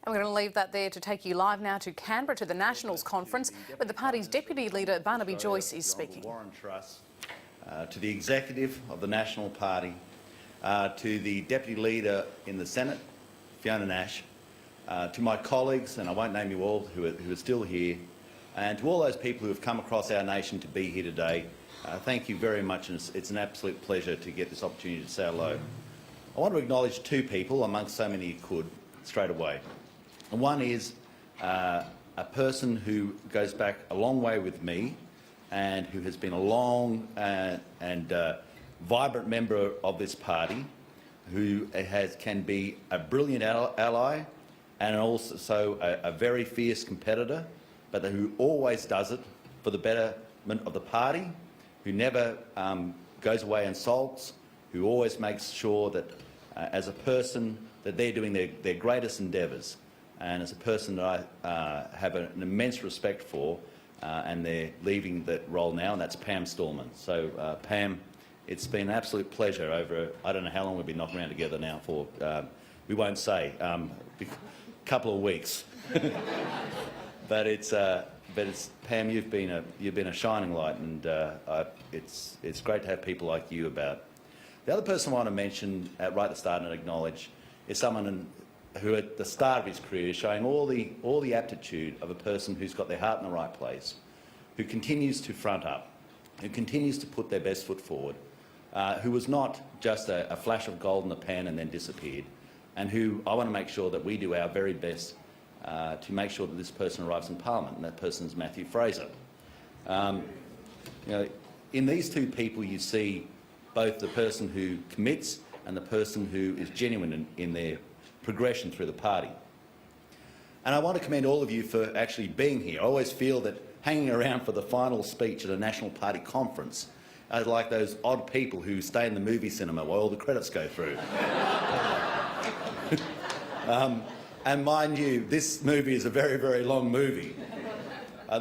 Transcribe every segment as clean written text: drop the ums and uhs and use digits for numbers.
And we're going to leave that there to take you live now to Canberra to the Nationals Conference, where the party's Deputy Leader Barnaby Joyce is speaking. Warren Truss, to the Executive of the National Party, to the Deputy Leader in the Senate, Fiona Nash, to my colleagues, and I won't name you all who are still here, and to all those people who have come across our nation to be here today, thank you very much, and it's an absolute pleasure to get this opportunity to say hello. I want to acknowledge two people amongst so many you could straight away. And one is a person who goes back a long way with me and who has been a long and vibrant member of this party, who can be a brilliant ally and also a very fierce competitor, but who always does it for the betterment of the party, who never goes away and sulks, who always makes sure that as a person that they're doing their greatest endeavours, and as a person that I have an immense respect for, and they're leaving that role now, and that's Pam Stallman. So Pam, it's been an absolute pleasure over, I don't know how long we've been knocking around together now for, we won't say, a couple of weeks. But it's Pam, you've been a shining light, and it's great to have people like you about. The other person I want to mention right at the start and acknowledge is someone who at the start of his career is showing all the aptitude of a person who's got their heart in the right place, who continues to front up, who continues to put their best foot forward, who was not just a flash of gold in the pan and then disappeared, and who I want to make sure that we do our very best to make sure that this person arrives in Parliament, and that person is Matthew Fraser. You know, in these two people you see both the person who commits and the person who is genuine in their progression through the party. And I want to commend all of you for actually being here. I always feel that hanging around for the final speech at a National Party conference are like those odd people who stay in the movie cinema while all the credits go through. And mind you, this movie is a very, very long movie.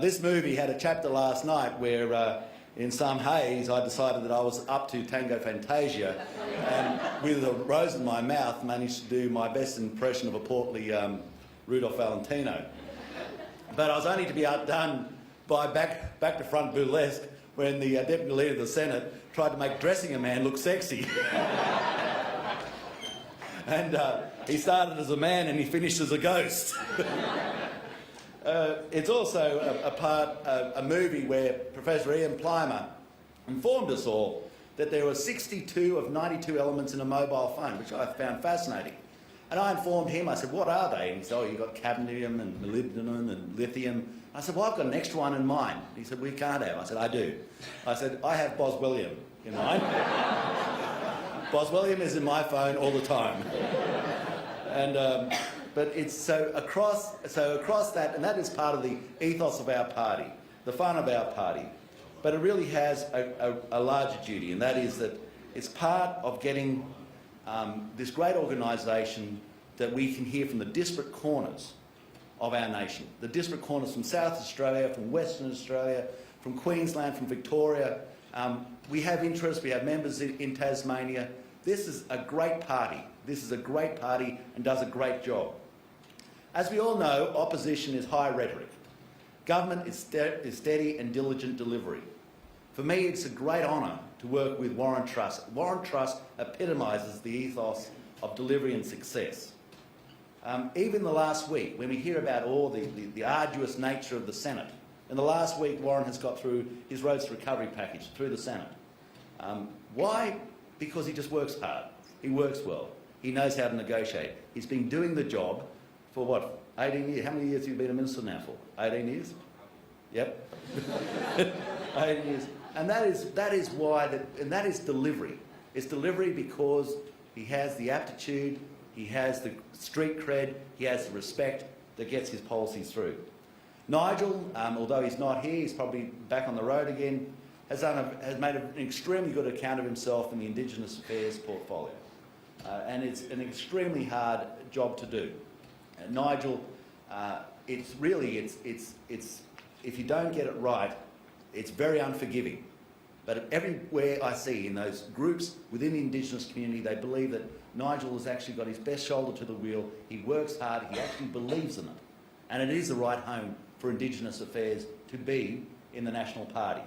This movie had a chapter last night where in some haze I decided that I was up to Tango Fantasia, and with a rose in my mouth managed to do my best impression of a portly Rudolph Valentino. But I was only to be outdone by back to front burlesque when the Deputy Leader of the Senate tried to make dressing a man look sexy. And he started as a man and he finished as a ghost. It's also a movie where Professor Ian Plimer informed us all that there were 62 of 92 elements in a mobile phone, which I found fascinating. And I informed him, I said, what are they? And he said, oh, you've got cadmium and molybdenum and lithium. I said, well, I've got an extra one in mine. He said, we can't have. I said, I do. I said, I have Boswellium in mine. Boswellium is in my phone all the time. And but it's so across that, and that is part of the ethos of our party, the fun of our party. But it really has a larger duty, and that is that it's part of getting this great organisation that we can hear from the disparate corners of our nation, the disparate corners from South Australia, from Western Australia, from Queensland, from Victoria. We have interests, we have members in Tasmania. This is a great party. This is a great party and does a great job. As we all know, opposition is high rhetoric. Government is steady and diligent delivery. For me, it's a great honour to work with Warren Truss. Warren Truss epitomises the ethos of delivery and success. Even the last week, when we hear about all the arduous nature of the Senate, in the last week Warren has got through his roads to recovery package through the Senate. Why? Because he just works hard. He works well. He knows how to negotiate. He's been doing the job for what, 18 years? How many years have you been a minister now for? 18 years? Yep. 18 years. And that is why, and that is delivery. It's delivery because he has the aptitude, he has the street cred, he has the respect that gets his policies through. Nigel, although he's not here, he's probably back on the road again, has made an extremely good account of himself in the Indigenous Affairs portfolio. And it's an extremely hard job to do. Nigel, it's if you don't get it right, it's very unforgiving. But everywhere I see in those groups within the Indigenous community, they believe that Nigel has actually got his best shoulder to the wheel. He works hard. He actually believes in it. And it is the right home for Indigenous affairs to be in the National Party.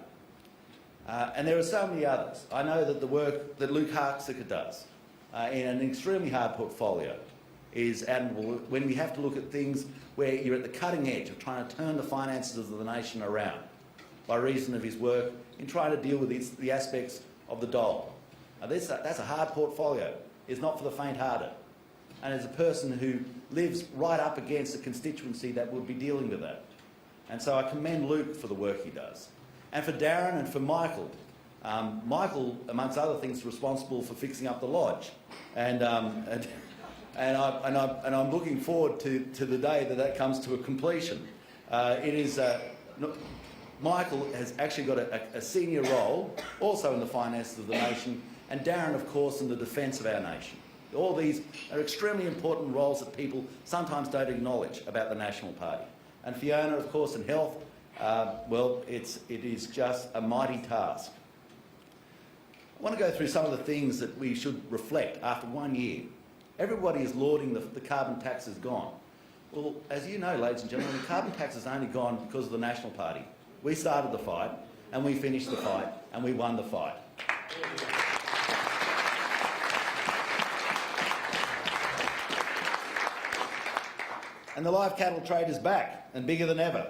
And there are so many others. I know that the work that Luke Harksicker does in an extremely hard portfolio is admirable when we have to look at things where you're at the cutting edge of trying to turn the finances of the nation around by reason of his work in trying to deal with the aspects of the dole. Now that's a hard portfolio. It's not for the faint-hearted. And as a person who lives right up against a constituency that would be dealing with that. And so I commend Luke for the work he does. And for Darren and for Michael. Michael, amongst other things, is responsible for fixing up the lodge. And I'm looking forward to the day that comes to a completion. Michael has actually got a senior role, also in the finances of the nation, and Darren, of course, in the defence of our nation. All these are extremely important roles that people sometimes don't acknowledge about the National Party. And Fiona, of course, in health, well, it is just a mighty task. I want to go through some of the things that we should reflect after 1 year. Everybody is lauding the carbon tax has gone. Well, as you know, ladies and gentlemen, the carbon tax has only gone because of the National Party. We started the fight, and we finished the fight, and we won the fight. And the live cattle trade is back and bigger than ever.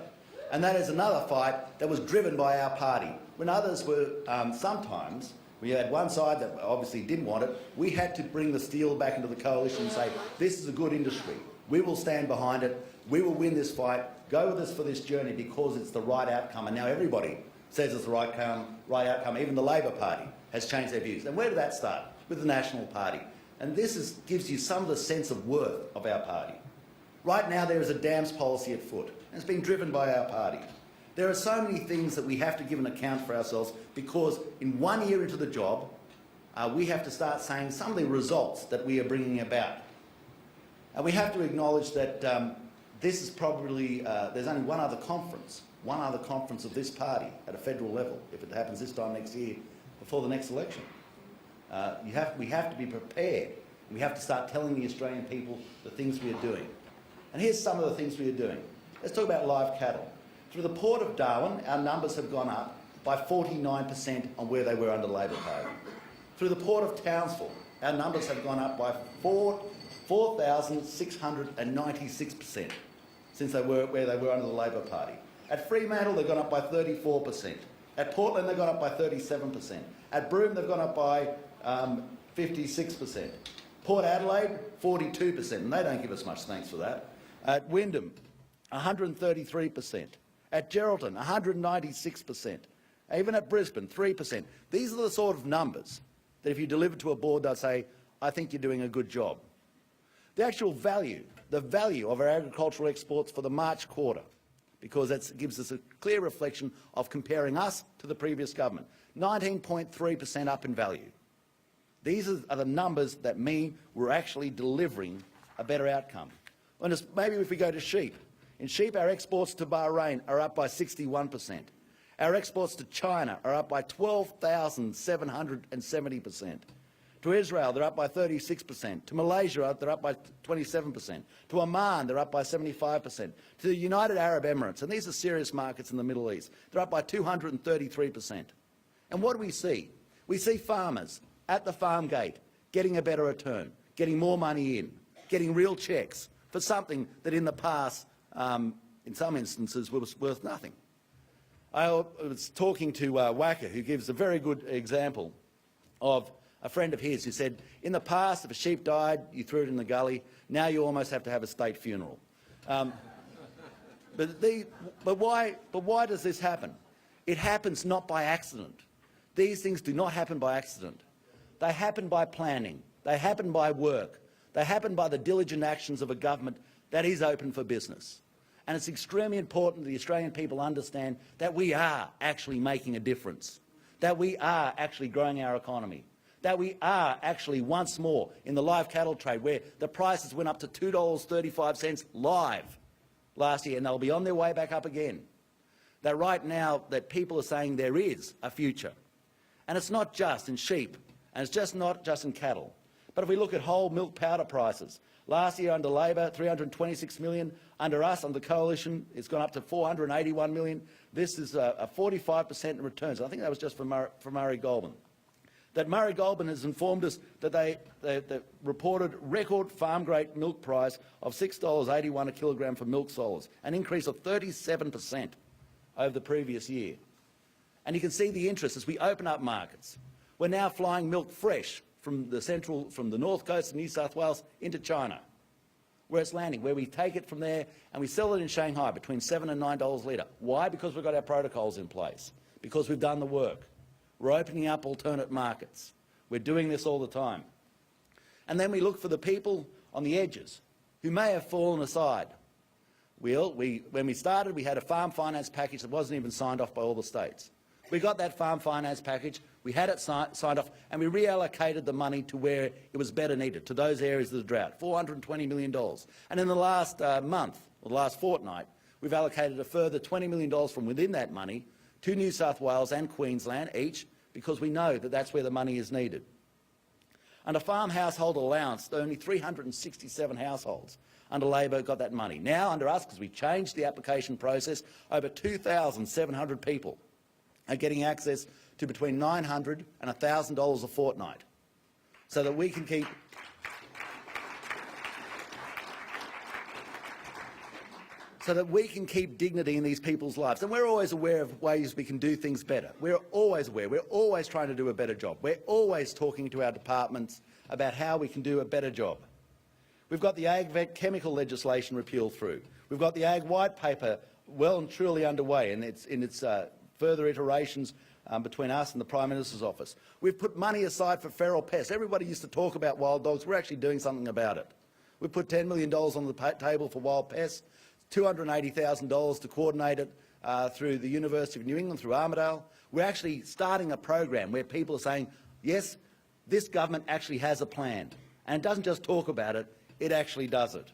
And that is another fight that was driven by our party. When others were, sometimes, we had one side that obviously didn't want it, we had to bring the steel back into the coalition and say, this is a good industry. We will stand behind it. We will win this fight. Go with us for this journey because it's the right outcome. And now everybody says it's the right outcome. Even the Labor Party has changed their views. And where did that start? With the National Party. And this gives you some of the sense of worth of our party. Right now there is a dams policy at foot, and it's being driven by our party. There are so many things that we have to give an account for ourselves because in 1 year into the job, we have to start saying some of the results that we are bringing about. And we have to acknowledge that this is probably, there's only one other conference of this party at a federal level, if it happens this time next year, before the next election. We have to be prepared. We have to start telling the Australian people the things we are doing. And here's some of the things we are doing. Let's talk about live cattle. Through the Port of Darwin, our numbers have gone up by 49% on where they were under Labor Party. Through the Port of Townsville, our numbers have gone up by 4,696% since they were where they were under the Labor Party. At Fremantle, they've gone up by 34%. At Portland, they've gone up by 37%. At Broome, they've gone up by 56%. Port Adelaide, 42%, and they don't give us much thanks for that. At Wyndham, 133%. At Geraldton, 196%. Even at Brisbane, 3%. These are the sort of numbers that if you deliver to a board, they'll say, I think you're doing a good job. The actual value, the value of our agricultural exports for the March quarter, because that gives us a clear reflection of comparing us to the previous government, 19.3% up in value. These are the numbers that mean we're actually delivering a better outcome. And maybe if we go to sheep. In sheep, our exports to Bahrain are up by 61%. Our exports to China are up by 12,770%. To Israel, they're up by 36%. To Malaysia, they're up by 27%. To Oman, they're up by 75%. To the United Arab Emirates, and these are serious markets in the Middle East, they're up by 233%. And what do we see? We see farmers at the farm gate getting a better return, getting more money in, getting real checks for something that in the past, in some instances, was worth nothing. I was talking to Wacker, who gives a very good example of a friend of his who said, in the past, if a sheep died, you threw it in the gully. Now you almost have to have a state funeral. But why does this happen? It happens not by accident. These things do not happen by accident. They happen by planning. They happen by work. They happen by the diligent actions of a government that is open for business. And it's extremely important that the Australian people understand that we are actually making a difference, that we are actually growing our economy, that we are actually once more in the live cattle trade where the prices went up to $2.35 live last year, and they'll be on their way back up again. That right now that people are saying there is a future. And it's not just in sheep, and it's just not just in cattle, But if we look at whole milk powder prices, last year under Labor, 326 million. Under us, under the coalition, it's gone up to 481 million. This is a 45% in returns. I think that was just from Murray Goulburn. That Murray Goulburn has informed us that they reported record farm-grade milk price of $6.81 a kilogram for milk solids, an increase of 37% over the previous year. And you can see the interest as we open up markets. We're now flying milk fresh from the north coast of New South Wales into China, where it's landing, where we take it from there and we sell it in Shanghai between $7 and $9 a litre. Why? Because we've got our protocols in place, because we've done the work. We're opening up alternate markets. We're doing this all the time. And then we look for the people on the edges who may have fallen aside. When we started, we had a farm finance package that wasn't even signed off by all the states. We got that farm finance package, we had it signed off, and we reallocated the money to where it was better needed, to those areas of the drought, $420 million. And in the last month, or the last fortnight, we've allocated a further $20 million from within that money to New South Wales and Queensland each, because we know that that's where the money is needed. Under farm household allowance, only 367 households under Labor got that money. Now, under us, because we changed the application process, over 2,700 people are getting access to between $900 and $1,000 a fortnight, so that we can keep dignity in these people's lives. And we're always aware of ways we can do things better. We're always aware. We're always trying to do a better job. We're always talking to our departments about how we can do a better job. We've got the AgVet chemical legislation repeal through. We've got the Ag White Paper well and truly underway in its further iterations between us and the Prime Minister's office. We've put money aside for feral pests. Everybody used to talk about wild dogs. We're actually doing something about it. We've put $10 million on the table for wild pests, $280,000 to coordinate it through the University of New England, through Armidale. We're actually starting a program where people are saying, yes, this government actually has a plan. And it doesn't just talk about it, it actually does it.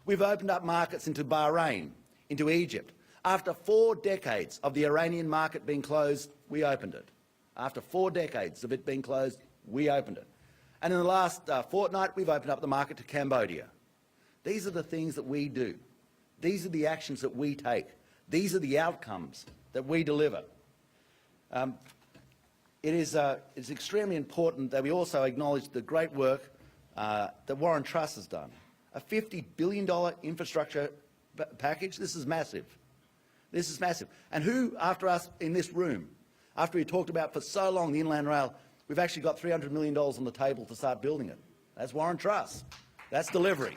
We've opened up markets into Bahrain, into Egypt. After 4 decades of the Iranian market being closed, we opened it. After 4 decades of it being closed, we opened it. And in the last fortnight, we've opened up the market to Cambodia. These are the things that we do. These are the actions that we take. These are the outcomes that we deliver. It's extremely important that we also acknowledge the great work that Warren Truss has done. A $50 billion infrastructure package, this is massive. This is massive. And who, after us in this room, after we talked about for so long the Inland Rail, we've actually got $300 million on the table to start building it. That's Warren Truss. That's delivery.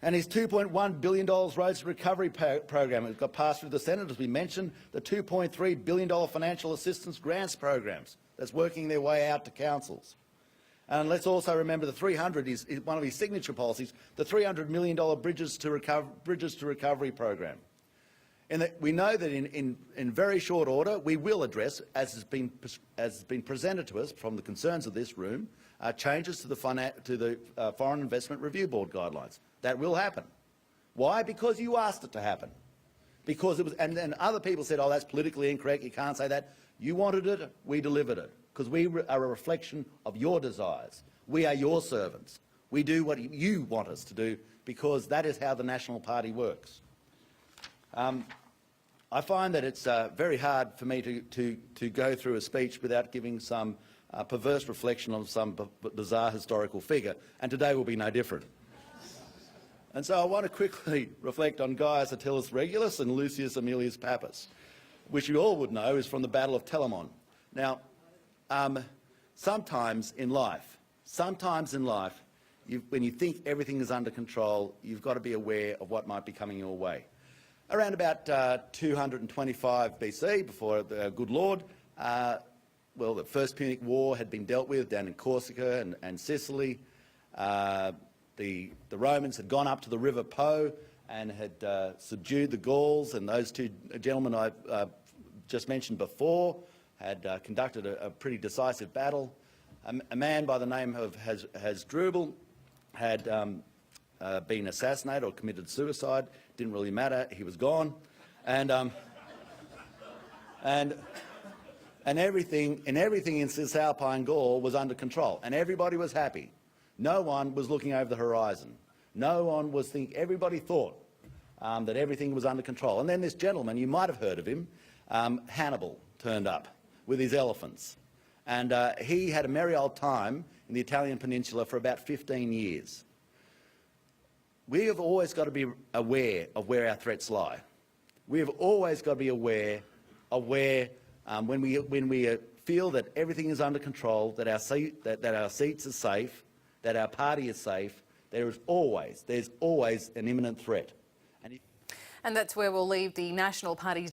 And his $2.1 billion Roads to Recovery program, it got passed through the Senate, as we mentioned, the $2.3 billion financial assistance grants programs that's working their way out to councils. And let's also remember the 300 is one of his signature policies, the $300 million Bridges to Recovery program. And that we know that in very short order we will address, as has been presented to us from the concerns of this room, changes to the Foreign Investment Review Board guidelines. That will happen. Why? Because you asked it to happen. Because it was, and then other people said, oh, that's politically incorrect, you can't say that. You wanted it, we delivered it. Because we are a reflection of your desires. We are your servants. We do what you want us to do, because that is how the National Party works. I find that it's very hard for me to go through a speech without giving some perverse reflection on some bizarre historical figure, and today will be no different. And so I want to quickly reflect on Gaius Attalus Regulus and Lucius Aemilius Pappus, which you all would know is from the Battle of Telamon. Now, sometimes in life, when you think everything is under control, you've got to be aware of what might be coming your way. Around about 225 BC, before the good Lord, well, the First Punic War had been dealt with down in Corsica and Sicily. The Romans had gone up to the River Po and had subdued the Gauls, and those two gentlemen I just mentioned before had conducted a pretty decisive battle. A man by the name of Hasdrubal had been assassinated or committed suicide. Didn't really matter, he was gone. And and everything in Cisalpine Gaul was under control, and everybody was happy. No one was looking over the horizon. No one was thinking. Everybody thought that everything was under control. And then this gentleman, you might have heard of him, Hannibal, turned up with his elephants, and he had a merry old time in the Italian peninsula for about 15 years. We have always got to be aware of where our threats lie. We have always got to be aware of where, when we feel that everything is under control, that our seats are safe, that our party is safe, there's always an imminent threat. And that's where we'll leave the National Party's